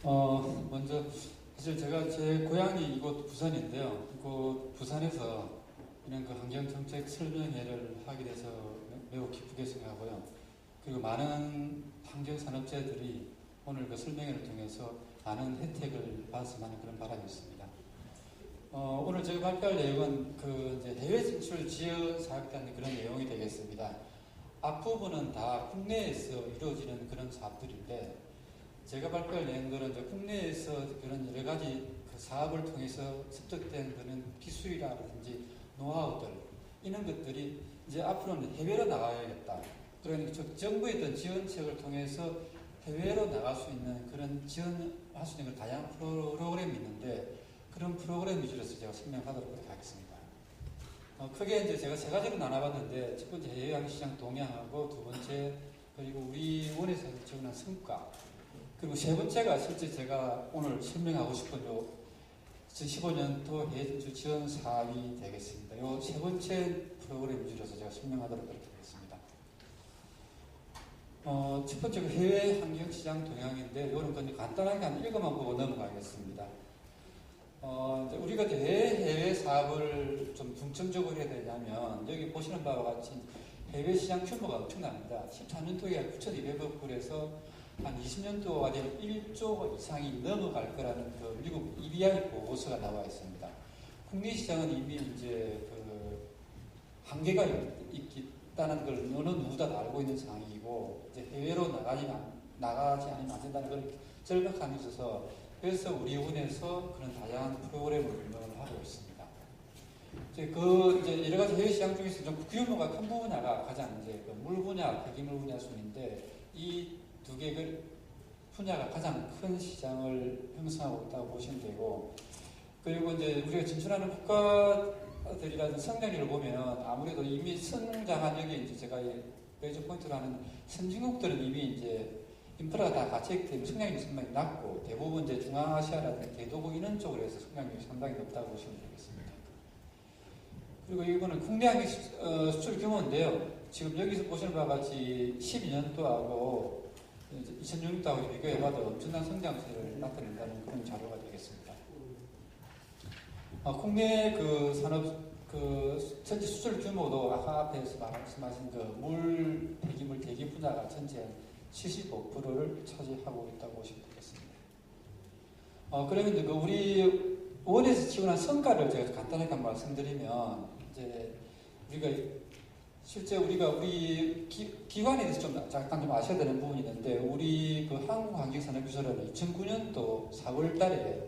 먼저 사실 제가 제 고향이 이곳 부산인데요. 이곳 부산에서 이런 그 환경정책 설명회를 하게 돼서 매우 기쁘게 생각하고요. 그리고 많은 환경산업체들이 오늘 그 설명회를 통해서 많은 혜택을 받았으면 하는 그런 바람이 있습니다. 오늘 제가 발표할 내용은 그 이제 해외 진출 지원 사업에 대한 그런 내용이 되겠습니다. 앞부분은 다 국내에서 이루어지는 그런 사업들인데 제가 발표할 내용들은 이제 국내에서 그런 여러 가지 그 사업을 통해서 습득된 그런 기술이라든지 노하우들 이런 것들이 이제 앞으로는 해외로 나가야겠다. 그러니까 정부의 어떤 지원책을 통해서 해외로 나갈 수 있는 그런 지원할 수 있는 다양한 프로그램이 있는데 그런 프로그램 위주로서 제가 설명하도록 하겠습니다. 크게 이제 제가 세 가지로 나눠봤는데 첫 번째 해외 시장 동향하고 두 번째 그리고 우리 원에서 지원한 성과 그리고 세 번째가 실제 제가 오늘 설명하고 싶은 요 2015년도 해외 진출 지원 사업이 되겠습니다. 요 세 번째 프로그램 위주로서 제가 설명하도록 하겠습니다. 첫 번째 해외 환경시장 동향인데 이거는 그냥 간단하게 한 읽어만 보고 넘어가겠습니다. 이제 우리가 왜 해외 사업을 좀 중점적으로 해야 되냐면 여기 보시는 바와 같이 해외 시장 규모가 엄청납니다. 14년도에 9,200억 불에서 한 20년도가 되면 1조 이상이 넘어갈 거라는 그 미국 EBI 보고서가 나와 있습니다. 국내 시장은 이미 이제 그 한계가 있다는 걸 어느 누구도 다 알고 있는 상황이고 이제 해외로 나가지 않으면 안 된다는 걸 절박함이 있어서 그래서 우리 원에서 그런 다양한 프로그램을 운영을 하고 있습니다. 이제 여러 가지 해외 시장 중에서 좀 규모가 큰 분야가 가장 이제 그 물 분야, 폐기물 분야 순인데 이 두 개 분야가 가장 큰 시장을 형성하고 있다고 보시면 되고 그리고 이제 우리가 진출하는 국가들이라든 성장률을 보면 아무래도 이미 성장한 여기 이제 제가 메이저 포인트로 하는 선진국들은 이미 이제 인프라가 다 갖춰있기 때문에 성장률이 상당히 낮고 대부분 이제 중앙아시아라든지 대도국 이런 쪽으로 해서 성장률이 상당히 높다고 보시면 되겠습니다. 그리고 이거는 국내 항공 수출 규모인데요. 지금 여기서 보시는 바와 같이 12년도하고 2006년도하고 비교해봐도 엄청난 성장세를 나타낸다는 그런 자료가 되겠습니다. 국내 그 산업 전체 수출 규모도 아까 앞에서 말씀하신 그 물, 폐기물, 대기 분야가 전체 75%를 차지하고 있다고 보시면 되겠습니다. 그러면 이제 우리 원에서 지원한 성과를 제가 간단하게 말씀드리면 이제 우리 기관에 대해서 좀 잠깐 좀 아셔야 되는 부분이 있는데 우리 그 한국환경산업기술원은 2009년도 4월달에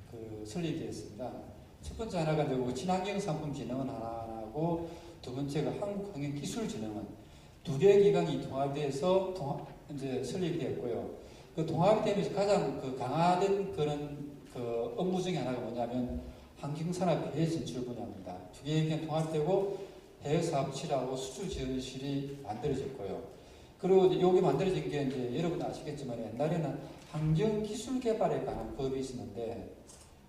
그 설립되었습니다. 첫 번째 하나가 이제 친환경상품진흥원 하나고 두 번째가 한국환경기술진흥원 두 개의 기관이 통합돼서 이제 설립이 되었고요. 그 통합이 되면서 가장 그 강화된 그런 그 업무 중에 하나가 뭐냐면 환경산업 해외 진출 분야입니다. 두 개의 기관이 통합되고 해외 사업실하고 수출 지원실이 만들어졌고요. 그리고 여기 만들어진 게 이제 여러분 아시겠지만 옛날에는 환경기술 개발에 관한 법이 있었는데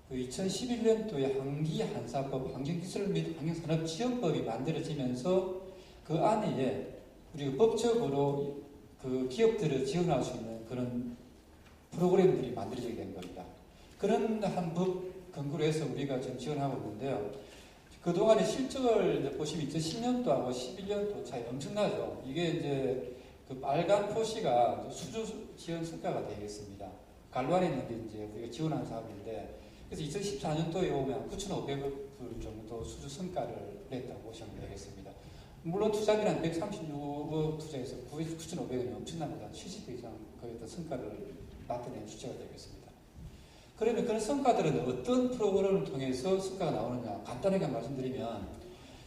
그 2011년도에 환기한사법, 환경기술 및 환경산업지원법이 만들어지면서 그 안에 우리가 법적으로 그 기업들을 지원할 수 있는 그런 프로그램들이 만들어지게 된 겁니다. 그런 한 법 근거로 해서 우리가 지금 지원하고 있는데요. 그동안의 실적을 이제 보시면 2010년도하고 11년도 차이 엄청나죠. 이게 이제 그 빨간 표시가 수주 지원 성과가 되겠습니다. 갈로 안에 있는 게 이제 우리가 지원한 사업인데 그래서 2014년도에 오면 9,500억 불 정도 수주 성과를 냈다고 보시면 되겠습니다. 물론 투자비는 136억 투자해서 9,500원이 엄청납니다. 70배 이상 거의 성과를 나타낸 숫자가 되겠습니다. 그러면 그런 성과들은 어떤 프로그램을 통해서 성과가 나오느냐 간단하게 말씀드리면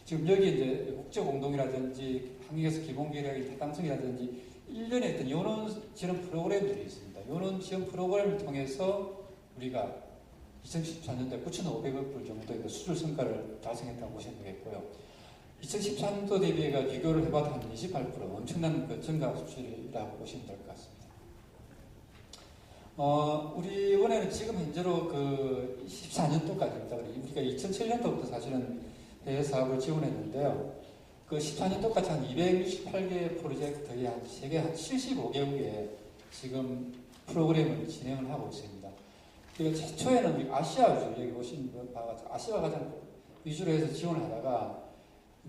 지금 여기 이제 국제공동이라든지 한국에서 기본계획의 타당성이라든지 1년에 어떤 요런 지원 프로그램들이 있습니다. 요런 지원 프로그램을 통해서 우리가 2014년도에 9,500억 불 정도의 수출 성과를 달성했다고 보시면 되겠고요. 2013년도 대비해가 비교를 해봐도 한 28% 엄청난 그 증가 수출이라고 보시면 될 것 같습니다. 우리 원에는 지금 현재로 그 14년도까지입니다. 우리가 2007년도부터 사실은 해외 사업을 지원했는데요. 그 14년도까지 한 268개 프로젝트에 한 세계 한 75개국에 지금 프로그램을 진행을 하고 있습니다. 그리고 최초에는 우리 아시아 위주로 여기 보시는 바와 같이 아시아가 가장 위주로 해서 지원을 하다가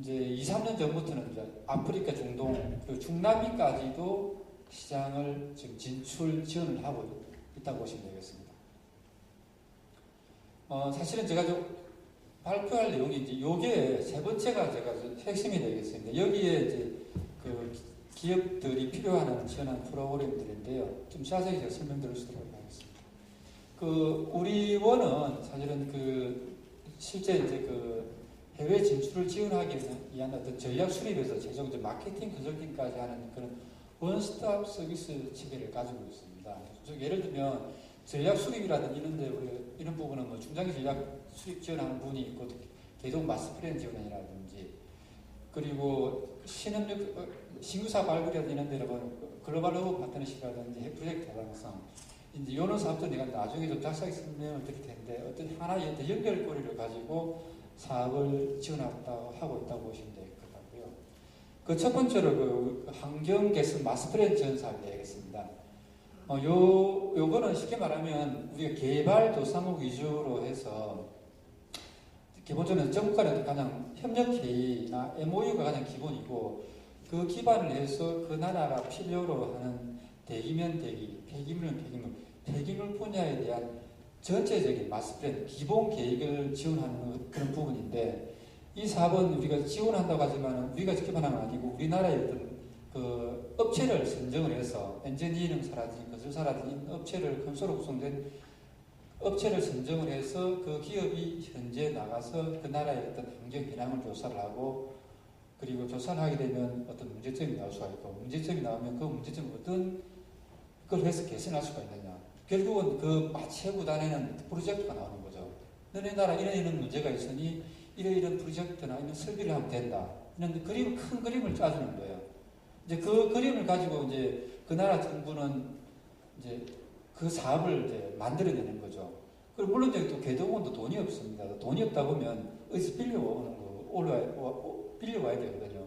이제 2, 3년 전부터는 이제 아프리카, 중동, 그리고 중남미까지도 시장을 지금 진출 지원을 하고 있다고 보시면 되겠습니다. 사실은 제가 좀 발표할 내용이 이제 요게 세 번째가 제가 핵심이 되겠습니다. 여기에 이제 그 기업들이 필요한 지원한 프로그램들인데요. 좀 자세히 제가 설명드릴 수 있도록 하겠습니다. 그 우리 원은 사실은 그 실제 이제 그 해외 진출을 지원하기 위한 어떤 전략 수립에서 최종 마케팅 컨설팅까지 하는 그런 원스톱 서비스 체계를 가지고 있습니다. 예를 들면 전략 수립이라든지 이런 부분은 뭐 중장기 전략 수립 지원하는 분이 있고 계속 마스 플랜 지원이라든지 그리고 신규 사업 발굴이라든지 이런 데로 글로벌 허브 파트너십이라든지 핵 프로젝트 다양성 이제 이런 사업들 내가 나중에 좀 자세하게 설명을 드릴 텐데 어떤 하나의 어떤 연결고리를 가지고 사업을 지원하고 있다고 보시면 될 것 같고요. 그 첫 번째로 그 환경 개선 마스 플랜 지원 사업이 되겠습니다. 요거는 쉽게 말하면 우리가 개발도상국 위주로 해서 기본적으로 정부 간의 가장 협력 회의나 MOU가 가장 기본이고 그 기반을 해서 그 나라가 필요로 하는 대기면 대기, 폐기물 분야에 대한 전체적인 마스 플랜, 기본 계획을 지원하는 그런 부분인데 이 사업은 우리가 지원한다고 하지만 우리가 직접 하는 건 아니고 우리나라의 어떤 그 업체를 선정을 해서 엔지니어링사라든지 건설사라든지 업체를 건설로 구성된 업체를 선정을 해서 그 기업이 현재 나가서 그 나라의 어떤 환경 현황을 조사를 하고 그리고 조사를 하게 되면 어떤 문제점이 나올 수가 있고 문제점이 나오면 그 문제점을 어떤 걸 해서 개선할 수가 있느냐. 결국은 그 마치 해구단에는 프로젝트가 나오는 거죠. 너네 나라 이런 문제가 있으니 이런 프로젝트나 이런 설비를 하면 된다. 이런 큰 그림을 짜주는 거예요. 이제 그 그림을 가지고 이제 그 나라 정부는 이제 그 사업을 이제 만들어내는 거죠. 그리고 물론 이제 또 개도원도 돈이 없습니다. 돈이 없다 보면 어디서 빌려와야 되거든요.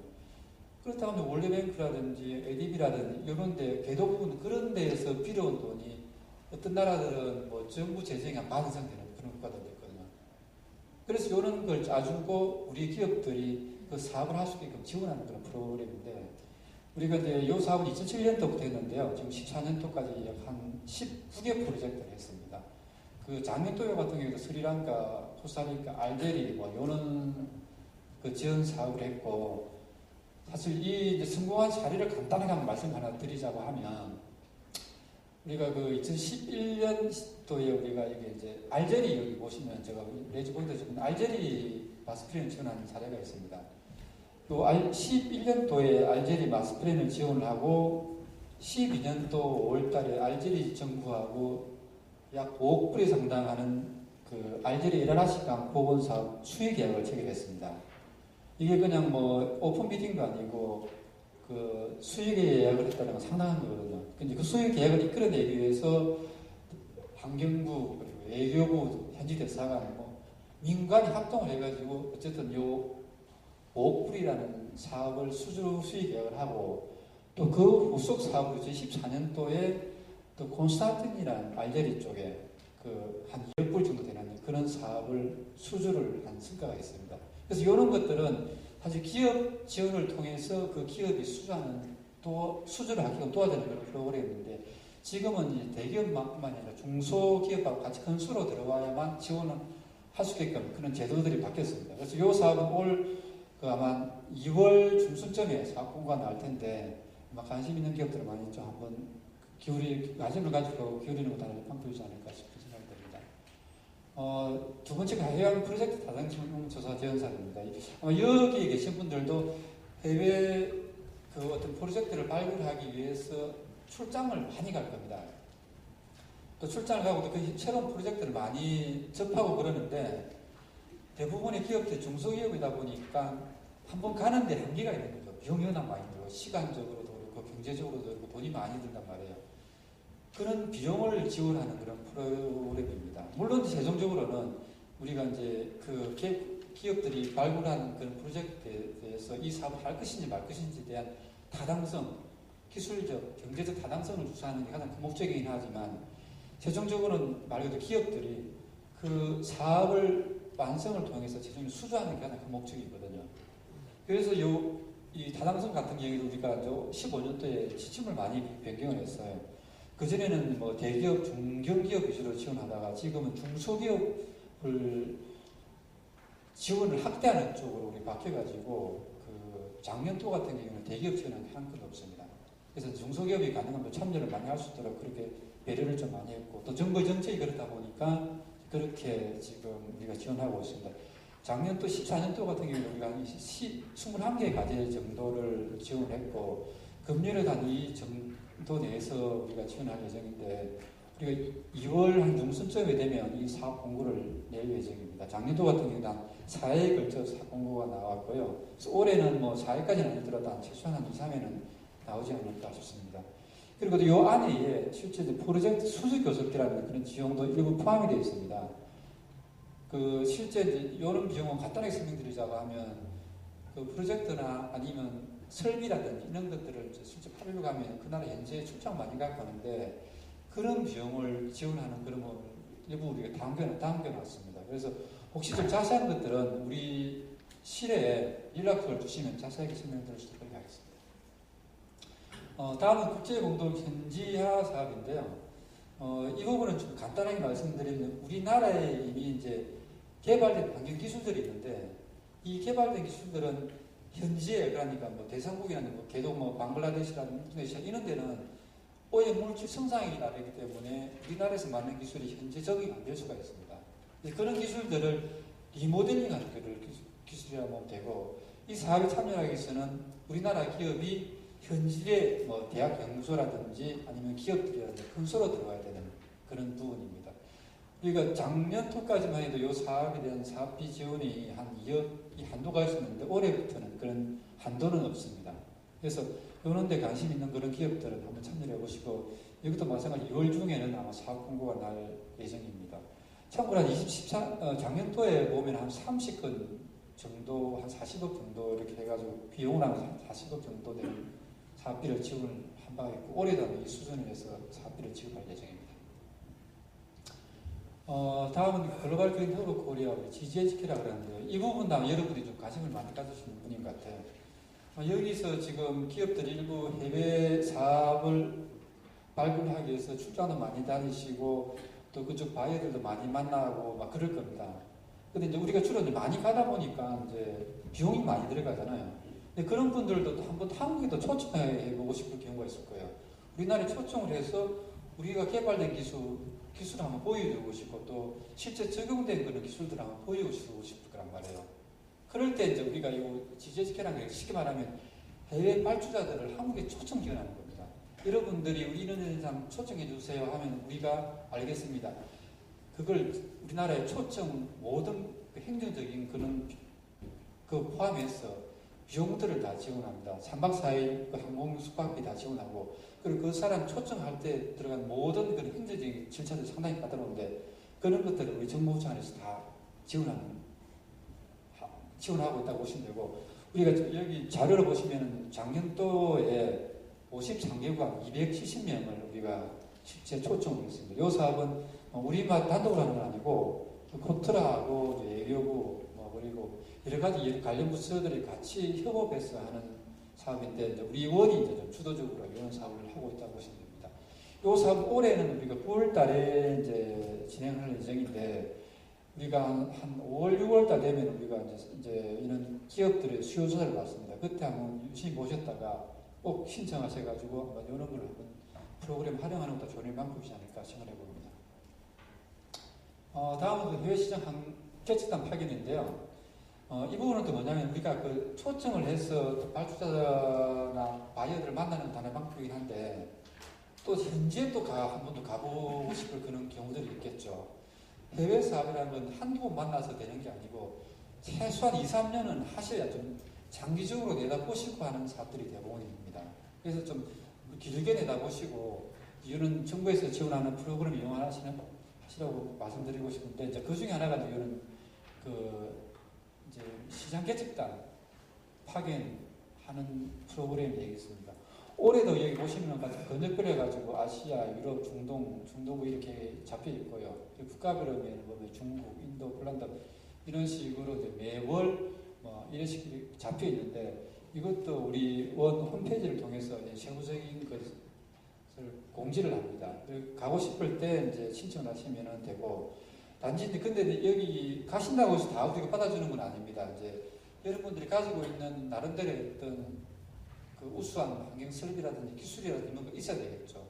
그렇다면 월드뱅크라든지 ADB라든지 이런 데 개도 부분 그런 데에서 빌려온 돈이 어떤 나라들은 뭐 정부 재정이 한 반 이상 되는 그런 국가들도 있거든요. 그래서 이런 걸 짜주고 우리 기업들이 그 사업을 할 수 있게끔 지원하는 그런 프로그램인데 우리가 이제 이 사업은 2007년도부터 했는데요. 지금 14년도까지 약 한 19개 프로젝트를 했습니다. 그 작년도에 같은 경우도 스리랑카, 코스타리카, 알제리 뭐 이런 그 지원 사업을 했고 사실 이 이제 성공한 사례를 간단하게 한번 말씀 하나 드리자고 하면 우리가 그 2011년도에 우리가 이게 이제 알제리 여기 보시면 제가 레지 보인다 지금 알제리 마스프렌을 지원하는 사례가 있습니다. 또 11년도에 알제리 마스프렌을 지원을 하고 12년도 5월달에 알제리 정부하고 약 5억 불에 상당하는 그 알제리 에라라시강 보건 사업 수의 계약을 체결했습니다. 이게 그냥 뭐 오픈 미팅도 아니고 그 수의 계약을 했다는 건 상당한 거거든요. 근데 그 수의 계약을 이끌어내기 위해서 환경부 그리고 외교부 현지 대사관 뭐 민간이 합동을 해가지고 어쨌든 요 5억 불이라는 사업을 수의 계약을 하고 또 그 후속 사업으로 2014년도에 또 콘스탄틴이라는 알제리 쪽에 그 한 2억 불 정도 되는 그런 사업을 수주를 한 성과가 있습니다. 그래서 이런 것들은 사실 기업 지원을 통해서 그 기업이 수주를 하게끔 도와주는 그런 프로그램인데 지금은 이제 대기업만 아니라 중소기업하고 같이 건수로 들어와야만 지원을 할 수 있게끔 그런 제도들이 바뀌었습니다. 그래서 이 사업은 아마 2월 중순쯤에 사업 공고가 나올 텐데 아마 관심 있는 기업들은 많이 좀 한번 관심을 가지고 기울이는 것도 하나의 방법이지 않을까 싶은 생각이 듭니다. 두 번째가 해외 프로젝트 다당성 조사 지원사입니다. 아마 여기에 계신 분들도 해외 그 어떤 프로젝트를 발굴하기 위해서 출장을 많이 갈 겁니다. 또 출장을 가고 또 그 새로운 프로젝트를 많이 접하고 그러는데 대부분의 기업들이 중소기업이다 보니까 한번 가는데 한계가 있는 거죠. 비용이 워낙 많이 들고 시간적으로도 그렇고 경제적으로도 그렇고 돈이 많이 든단 말이에요. 그런 비용을 지원하는 그런 프로그램입니다. 물론 최종적으로는 우리가 이제 그 기업들이 발굴하는 그런 프로젝트에 대해서 이 사업을 할 것인지 말 것인지에 대한 타당성 기술적, 경제적 타당성을 주장하는 게 가장 큰 목적이긴 하지만 최종적으로는 말 그대로 기업들이 그 사업을 완성을 통해서 최종적으로 수주하는 게 가장 큰 목적이거든요. 그래서 이 타당성 같은 경우에도 우리가 15년도에 지침을 많이 변경을 했어요. 그전에는 뭐 대기업, 중견기업 위주로 지원하다가 지금은 중소기업을 지원을 확대하는 쪽으로 우리 바뀌어가지고 그 작년도 같은 경우는 대기업 지원은 한 건 없습니다. 그래서 중소기업이 가능하면 참여를 많이 할 수 있도록 그렇게 배려를 좀 많이 했고 또 정부 정책이 그렇다 보니까 그렇게 지금 우리가 지원하고 있습니다. 작년 또 14년도 같은 경우는 우리가 한 21개 과제 정도를 지원했고 금년에도 한 이 정도 내에서 우리가 지원할 예정인데 우리가 2월 한 중순쯤에 되면 이 사업 공고를 낼 예정입니다. 작년도 같은 경우는 한 4회에 걸쳐서 사업 공고가 나왔고요. 그래서 올해는 뭐 4회까지는 아니더라도 한 최소한 한 2, 3회는 나오지 않을까 싶습니다. 그리고 이 안에 실제 프로젝트 수주 교섭기라는 그런 지원도 일부 포함이 되어 있습니다. 그 실제 이런 비용은 간단하게 설명드리자고 하면 그 프로젝트나 아니면 설비라든지 이런 것들을 실제 팔려고 하면 그 나라 현재 출장 많이 갖고 하는데 그런 비용을 지원하는 그런 거 일부 우리가 담겨놨습니다. 그래서 혹시 좀 자세한 것들은 우리 실에 연락처를 주시면 자세하게 설명드릴 수 있도록 하겠습니다. 다음은 국제공동 현지화 사업인데요. 이 부분은 좀 간단하게 말씀드리면 우리나라에 이미 이제 개발된 환경 기술들이 있는데 이 개발된 기술들은 현지에 그러니까 뭐 대상국이나 뭐 개도 뭐 방글라데시라든지 인도네시아 이런 데는 오염 물질 성상이 다르기 때문에 우리나라에서 만든 기술이 현재 적용이 안 될 수가 있습니다. 그런 기술들을 리모델링하는 기술이라고 보면 되고 이 사업에 참여하기 위해서는 우리나라 기업이 현지의 뭐 대학 연구소라든지 아니면 기업들이라든지 건설로 들어가야 되는 그런 부분입니다. 우리가 작년 초까지만 해도 이 사업에 대한 사업비 지원이 한 2억 이 한도가 있었는데 올해부터는 그런 한도는 없습니다. 그래서 이런 데 관심 있는 그런 기업들은 한번 참여를 해보시고 이것도 마찬가지 2월 중에는 아마 사업 공고가 날 예정입니다. 참고로 한 작년도에 보면 한 30건 정도, 한 40억 정도 이렇게 해가지고 비용을 한 40억 정도 되는 사업비를 지원을 한 바가 있고 올해도 이 수준을 해서 사업비를 지원할 예정입니다. 다음은 글로벌 그린 허브 코리아 GGHK라고 그러는데요. 이 부분 아마 여러분들이 좀 관심을 많이 가지시는 분인 것 같아요. 여기서 지금 기업들이 일부 해외 사업을 발굴하기 위해서 출장도 많이 다니시고 또 그쪽 바이어들도 많이 만나고 막 그럴 겁니다. 근데 이제 우리가 주로 이제 많이 가다 보니까 이제 비용이 많이 들어가잖아요. 근데 그런 분들도 한번 한국에도 초청해 보고 싶을 경우가 있을 거예요. 우리나라에 초청을 해서 우리가 개발된 기술을 한번 보여주고 싶고 또 실제 적용된 그런 기술들을 한번 보여주고 싶을 거란 말이에요. 그럴 때 이제 우리가 이 GGHK라는 게 쉽게 말하면 해외 발주자들을 한국에 초청 지원하는 겁니다. 여러분들이 우리 이런 현상 초청해 주세요 하면 우리가 알겠습니다. 그걸 우리나라의 초청 모든 그 행정적인 그런 그 포함해서 비용들을 다 지원합니다. 3박 4일 그 항공 숙박비 다 지원하고 그리고 그 사람 초청할 때 들어간 모든 그런 행정적인 절차들 상당히 까다로운데 그런 것들을 우리 정부 차원에서 다 지원하고 있다고 보시면 되고 우리가 여기 자료를 보시면 작년도에 53개국 270명을 우리가 실제 초청을 했습니다. 이 사업은 우리만 단독으로 하는 건 아니고 코트라하고 예교부 그리고 여러 가지 관련 부서들이 같이 협업해서 하는 사업인데 우리 의원이 이제 좀 주도적으로 이런 사업을 하고 있다고 보시면 됩니다. 이 사업 올해는 우리가 9월 달에 이제 진행할 예정인데 우리가 한 5월, 6월 달 되면 우리가 이제 이런 기업들의 수요 조사를 받습니다. 그때 한번 유심히 보셨다가 꼭 신청하셔가지고 한번 이런 걸 한번 프로그램 활용하는 것도 좋은 방법이지 않을까 생각해 봅니다. 다음은 해외 시장 개척단 파견인데요. 이 부분은 또 뭐냐면 우리가 그 초청을 해서 발주자나 바이어들을 만나는 단의 방법이긴 한데 또 현지에 또 한 번도 가보고 싶을 그런 경우들이 있겠죠. 해외 사업이라는 건 한두 번 만나서 되는 게 아니고 최소한 2, 3년은 하셔야 좀 장기적으로 내다보시고 하는 사업들이 대부분입니다. 그래서 좀 길게 내다보시고 이런 정부에서 지원하는 프로그램 이용하시라고 말씀드리고 싶은데 이제 그 중에 하나가 이런 이제 시장 개척단 파견하는 프로그램이 되겠습니다. 올해도 여기 보시면 번역거려가지고 아시아, 유럽, 중동부 이렇게 잡혀 있고요. 국가별로 보면 중국, 인도, 폴란드 이런 식으로 이제 매월 뭐 이런 식으로 잡혀 있는데 이것도 우리 원 홈페이지를 통해서 이제 세부적인 것을 공지를 합니다. 가고 싶을 때 이제 신청을 하시면 되고 단지 근데 여기 가신다고 해서 다 우리가 받아주는 건 아닙니다. 이제 여러분들이 가지고 있는 나름대로의 어떤 그 우수한 환경 설비라든지 기술이라든지 이런 거 있어야 되겠죠.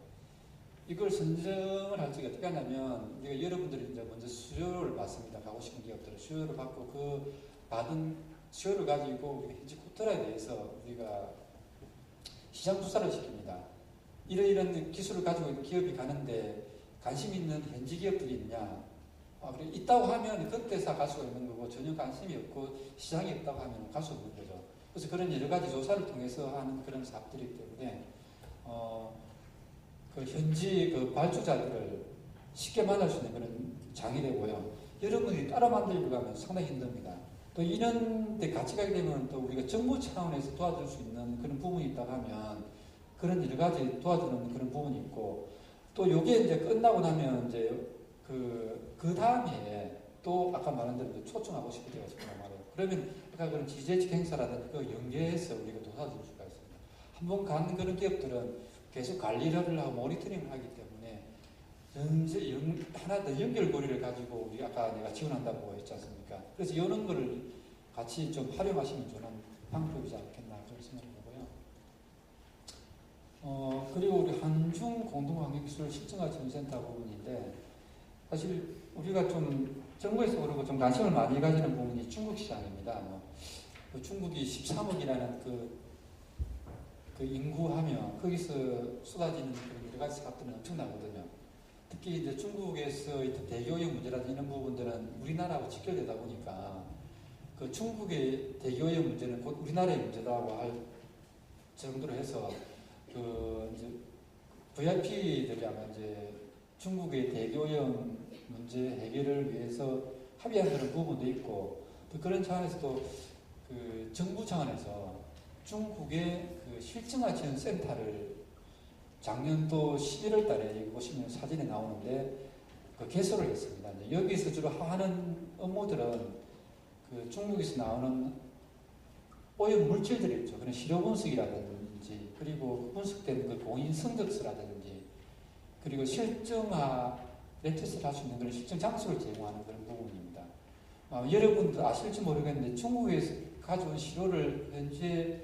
이걸 선정을 할 적에 어떻게 하냐면 우리가 여러분들이 이제 먼저 수요를 받습니다. 가고 싶은 기업들은 수요를 받고 그 받은 수요를 가지고 우리가 현지 코트라에 대해서 우리가 시장 조사를 시킵니다. 이런 기술을 가지고 있는 기업이 가는데 관심 있는 현지 기업들이 있냐? 그래 있다고 하면 그때서 갈 수가 있는 거고 전혀 관심이 없고 시장이 없다고 하면 갈 수 없는 거죠. 그래서 그런 여러 가지 조사를 통해서 하는 그런 사업들이기 때문에 그 현지 그 발주자들을 쉽게 만날 수 있는 그런 장이 되고요. 여러분이 따라 만들려고 하면 상당히 힘듭니다. 또 이런 데 같이 가게 되면 또 우리가 정부 차원에서 도와줄 수 있는 그런 부분이 있다고 하면 그런 여러 가지 도와주는 그런 부분이 있고 또 요게 이제 끝나고 나면 이제 그 다음에 또 아까 말한 대로 초청하고 싶을 때가 있습니다. 그러면 아까 그런 지재직 행사라든지 그 연계해서 우리가 도와줄 수가 있습니다. 한번 가는 그런 기업들은 계속 관리를 하고 모니터링을 하기 때문에 하나 더 연결고리를 가지고 우리 아까 내가 지원한다고 했지 않습니까? 그래서 이런 거를 같이 좀 활용하시면 좋은 방법이지 않겠나 그런 생각을 하고요. 그리고 우리 한중 공동환경기술 실증화 지원센터 부분인데 사실 우리가 좀 정부에서 그러고 좀 관심을 많이 가지는 부분이 중국 시장입니다. 그 중국이 13억이라는 그 인구하면 거기서 쏟아지는 여러 가지 사업들은 엄청나거든요. 특히 이제 중국에서 대교역 문제라든지 이런 부분들은 우리나라하고 직결되다 보니까 그 중국의 대교역 문제는 곧 우리나라의 문제라고 할 정도로 해서 그 이제 VIP들이 아마 이제 중국의 대교역 문제 해결을 위해서 합의한 그런 부분도 있고 또 그런 차원에서도 그 정부 차원에서 중국의 그 실증화 지원 센터를 작년도 11월 달에 여기 보시면 사진에 나오는데 그 개설을 했습니다. 이제 여기서 주로 하는 업무들은 그 중국에서 나오는 오염 물질들이 있죠. 그런 시료 분석이라든지 그리고 분석된 그 공인 성적서라든지 그리고 실증화 테스트를 할 수 있는 그런 실증 장소를 제공하는 그런 부분입니다. 여러분도 아실지 모르겠는데 중국에서 가져온 시료를 현재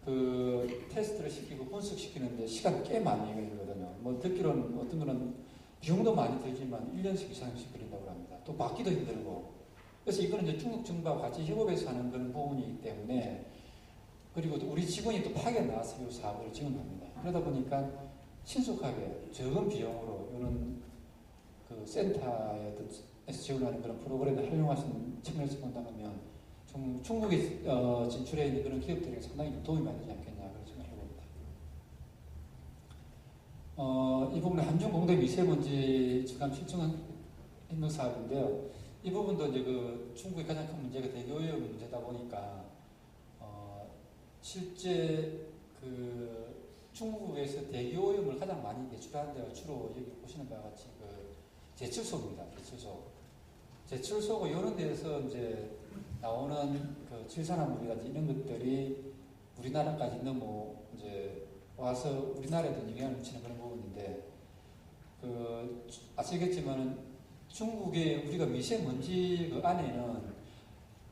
그 테스트를 시키고 분석시키는데 시간이 꽤 많이 걸리거든요. 뭐 듣기로는 어떤 거는 비용도 많이 들지만 1년씩 이상씩 걸린다고 합니다. 또 받기도 힘들고. 그래서 이거는 이제 중국 정부와 같이 협업해서 하는 그런 부분이기 때문에 그리고 또 우리 직원이 또 파견 나와서 이 사업을 지원합니다. 그러다 보니까 신속하게 적은 비용으로 이런 그 센터에서 지원하는 그런 프로그램을 활용할 수 있는 측면에서 본다면 좀 중국에 진출해 있는 그런 기업들에게 상당히 도움이 많이 되지 않겠냐 그런 생각을 해봅니다. 이 부분은 한중 공대 미세먼지 지감 실증 인증 사업인데요. 이 부분도 이제 그 중국의 가장 큰 문제가 대기오염 문제다 보니까 실제 그 중국에서 대기오염을 가장 많이 배출하는 데가 주로 여기 보시는 바와 같이 그 제철소입니다. 제철소고 이런 데서 이제 나오는 그 질산화물이라든지 이런 것들이 우리나라까지 너무 이제 와서 우리나라에도 영향을 미치는 그런 부분인데 그 아시겠지만 중국의 우리가 미세먼지 그 안에는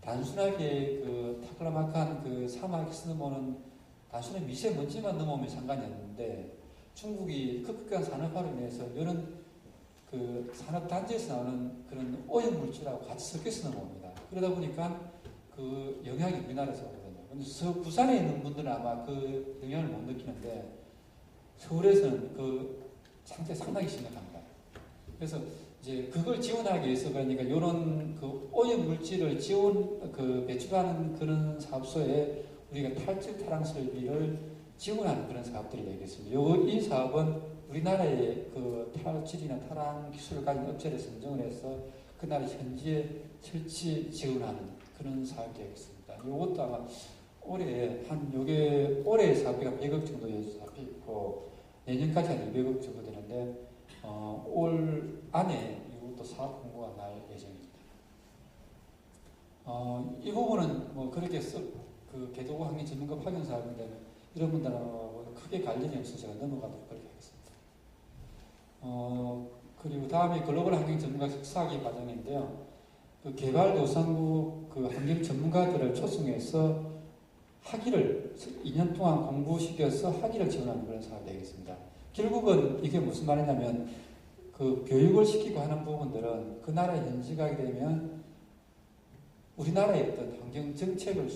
단순하게 그 타클라마칸 그 사막에서 넘어오는 단순히 미세먼지만 넘어오면 상관이 없는데 중국이 급격한 산업화로 인해서 이런 그 산업단지에서 나오는 그런 오염물질하고 같이 섞여서 넘어옵니다. 그러다 보니까 그 영향이 우리나라에서 오거든요. 근데 부산에 있는 분들은 아마 그 영향을 못 느끼는데 서울에서는 그 상태 상당히 심각합니다. 그래서 이제 그걸 지원하기 위해서 그러니까 이런 그 오염물질을 배출하는 그런 사업소에 우리가 탈질 타랑 설비를 지원하는 그런 사업들을 얘기했습니다. 이 사업은 우리나라의 그 탈질이나 타랑 기술을 가진 업체를 선정을 해서 그 나라 현지에 설치 지원하는 그런 사업이 되겠습니다. 이것도 아마 올해 사업비가 100억 정도 잡히고 내년까지 한 200억 정도 되는데 올 안에 이것도 사업 공고가 날 예정입니다. 이 부분은 뭐 그렇게 그 개도구 환경 전문가 파견 사업인데 이런 분들하고 크게 관련이 없어서 제가 넘어가도록 그렇게 하겠습니다. 그리고 다음에 글로벌 환경 전문가 석사학위 과정인데요. 그 개발도상국 그 환경 전문가들을 초청해서 학위를 2년 동안 공부시켜서 학위를 지원하는 그런 사업이 되겠습니다. 결국은 이게 무슨 말이냐면 그 교육을 시키고 하는 부분들은 그 나라에 현지가게 되면 우리나라의 어떤 환경 정책을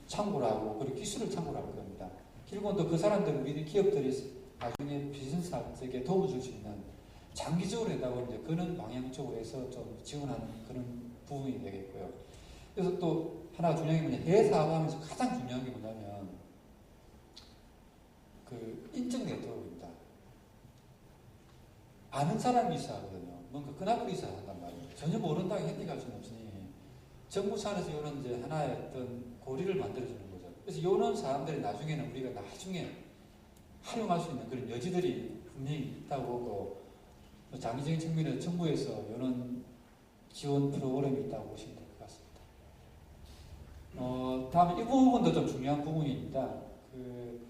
참고를 하고 그리고 기술을 참고를 할 겁니다. 결국은 또 그 사람들 우리 기업들이 나중에 비즈니스 학적에 도움을 줄 수 있는 장기적으로 해다고 이제 그런 방향 쪽으로 해서 좀 지원하는 그런 부분이 되겠고요. 그래서 또 하나 중요한 게 뭐냐, 해외 사업하면서 가장 중요한 게 뭐냐면 그 인적 네트워크입니다. 아는 사람이 있어야 하거든요. 뭔가 끈앞으로 있어야 한단 말이에요. 전혀 모른다고 핸디갈 수는 없으니 정부 차원에서 이런 이제 하나의 어떤 고리를 만들어주는 거죠. 그래서 이런 사람들이 나중에는 우리가 나중에 활용할 수 있는 그런 여지들이 분명히 있다고 보고 장기적인 측면에서 정부에서 이런 지원 프로그램이 있다고 보시면 될 것 같습니다. 다음에 이 부분도 좀 중요한 부분입니다. 그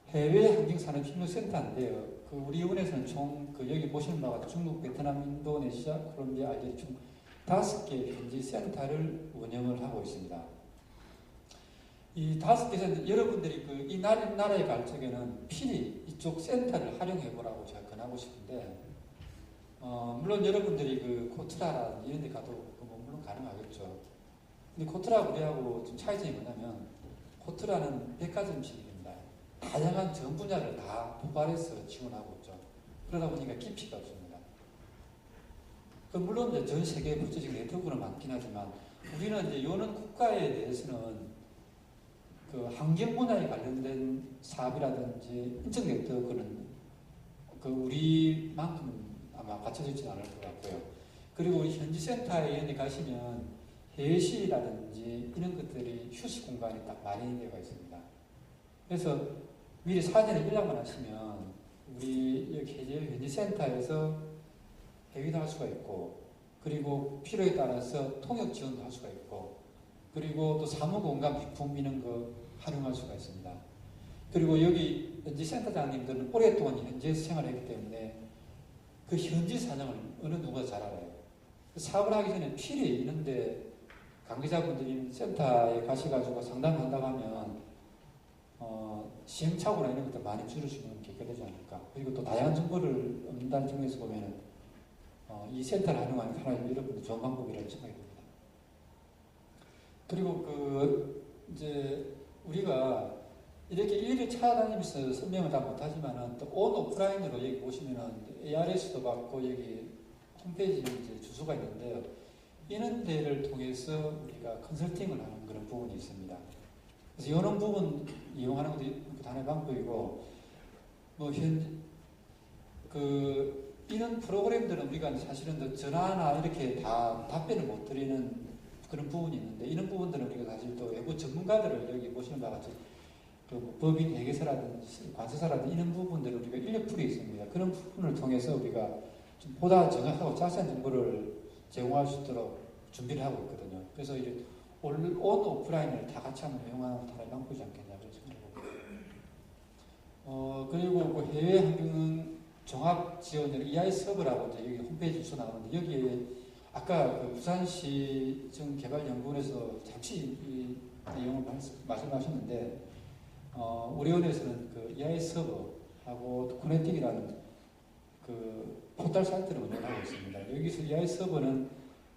해외 환경산업협력센터인데요. 그 우리 의원에서는 총 그 여기 보시는 바와 같이 중국, 베트남, 인도네시아, 콜롬비아, 알제리 총 5개 현지 센터를 운영을 하고 있습니다. 이 5개 센터, 여러분들이 그 이 나라에 갈 적에는 필히 이쪽 센터를 활용해 보라고 제가 권하고 싶은데, 물론 여러분들이 그 코트라라든지 이런 데 가도 물론 가능하겠죠. 근데 코트라 우리하고 좀 차이점이 뭐냐면, 코트라는 백화점식입니다. 다양한 전 분야를 다 포괄해서 지원하고 있죠. 그러다 보니까 깊이가 없습니다. 물론 이제 전 세계 국제적 네트워크는 많긴 하지만, 우리는 이제 요는 국가에 대해서는 그 환경 분야에 관련된 사업이라든지 인적 네트워크는 그 우리만큼 아마 갖춰지지 않을 것 같고요. 그리고 우리 현지 센터에 이런 데 가시면 회의실이라든지 이런 것들이 휴식 공간이 딱 마련되어 있습니다. 그래서 미리 사전에 연락만 하시면 우리 여기 현지 센터에서 회의도 할 수가 있고, 그리고 필요에 따라서 통역 지원도 할 수가 있고, 그리고 또 사무공간 비품 이런 거 활용할 수가 있습니다. 그리고 여기 현지 센터장님들은 오랫동안 현지에서 생활했기 때문에 그 현지 사정을 어느 누가 잘 알아요. 사업을 하기 전에 필히 있는데 관계자분들이 센터에 가셔가지고 상담한다고 하면 시행착오나 이런 것들 많이 줄일 수 있는 계기가 되지 않을까. 그리고 또 다양한 정보를 얻는다는 측면에서 보면은 이 센터를 활용하는 하나의 여러분들 좋은 방법이라고 생각이 듭니다. 그리고 그 이제 우리가 이렇게 일일이 찾아다니면서 설명을 다 못하지만은 또 온 오프라인으로 여기 보시면은 ARS도 받고 여기 홈페이지 이제 주소가 있는데요. 이런 데를 통해서 우리가 컨설팅을 하는 그런 부분이 있습니다. 그래서 이런 부분 이용하는 것도 하나의 방법이고, 뭐 이런 프로그램들은 우리가 사실은 전화나 이렇게 다 답변을 못 드리는 그런 부분이 있는데, 이런 부분들은 우리가 사실 또 외부 전문가들을 여기 보시는 바와 같이 그 법인 회계사라든지 관세사라든지 이런 부분들을 우리가 인력풀이 있습니다. 그런 부분을 통해서 우리가 좀 보다 정확하고 자세한 정보를 제공할 수 있도록 준비를 하고 있거든요. 그래서 이제 온 오프라인을 다 같이 한번 이용하는 것도 하나의 방법이지 않겠냐고 생각합니다. 그리고 그 해외 환경 종합 지원을 EIS 서버라고 이제 여기 홈페이지 주소 나오는데, 여기에 아까 그 부산시 정개발연구원에서 잠시 이 내용을 말씀하셨는데, 우리 원에서는 그 EIS 서버하고 코네틱이라는 그 포털 사이트를 운영하고 있습니다. 여기서 EIS 서버는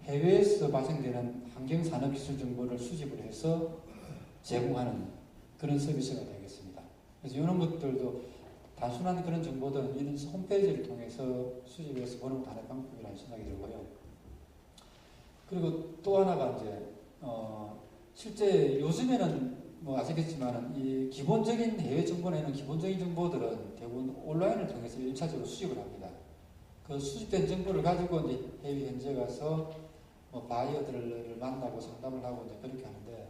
해외에서 발생되는 환경산업기술 정보를 수집을 해서 제공하는 그런 서비스가 되겠습니다. 그래서 이런 것들도 단순한 그런 정보들은 이런 홈페이지를 통해서 수집해서 보는 것도 하나의 방법이라는 생각이 들고요. 그리고 또 하나가 이제 실제 요즘에는 뭐 아시겠지만 이 기본적인 해외 정보나 기본적인 정보들은 대부분 온라인을 통해서 1차적으로 수집을 합니다. 그 수집된 정보를 가지고 이제 해외 현지에 가서 뭐 바이어들을 만나고 상담을 하고 이제 그렇게 하는데,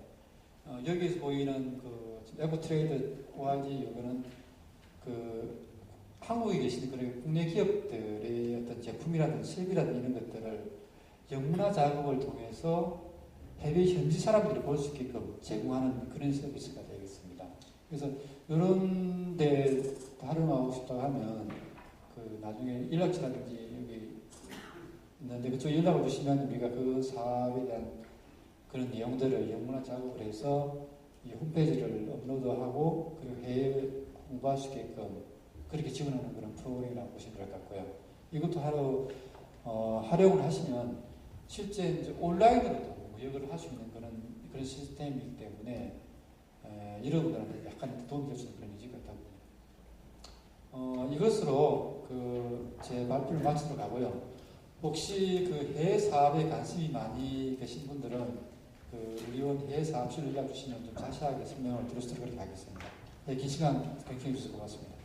여기서 보이는 그 에버트레이드 ORG 이거는 그 한국에 계신 그런 국내 기업들의 어떤 제품이라든지 설비라든지 이런 것들을 영문화 작업을 통해서 해외 현지 사람들이 볼 수 있게끔 제공하는 그런 서비스가 되겠습니다. 그래서 이런 데 활용하고 싶다고 하면 그 나중에 연락처라든지 여기 있는데 그쪽 연락을 주시면 우리가 그 사업에 대한 그런 내용들을 영문화 작업을 해서 이 홈페이지를 업로드하고 그리고 해외 홍보할 수 있게끔 그렇게 지원하는 그런 프로그램이라고 보시면 될 것 같고요. 이것도 활용을 하시면 실제 이제 온라인으로도 무역을 할 수 있는 그런 시스템이기 때문에 여러분들한테 약간 도움이 될 수 있는 그런 여지가 있다고 봅니다. 이것으로 제 발표를 마치도록 하고요. 혹시 그 해외 사업에 관심이 많이 계신 분들은 우리원 해외 사업실을 연락 주시면 좀 자세하게 설명을 드릴 수 있도록 하겠습니다. 네, 긴 시간 경청해 주셔서 고맙습니다.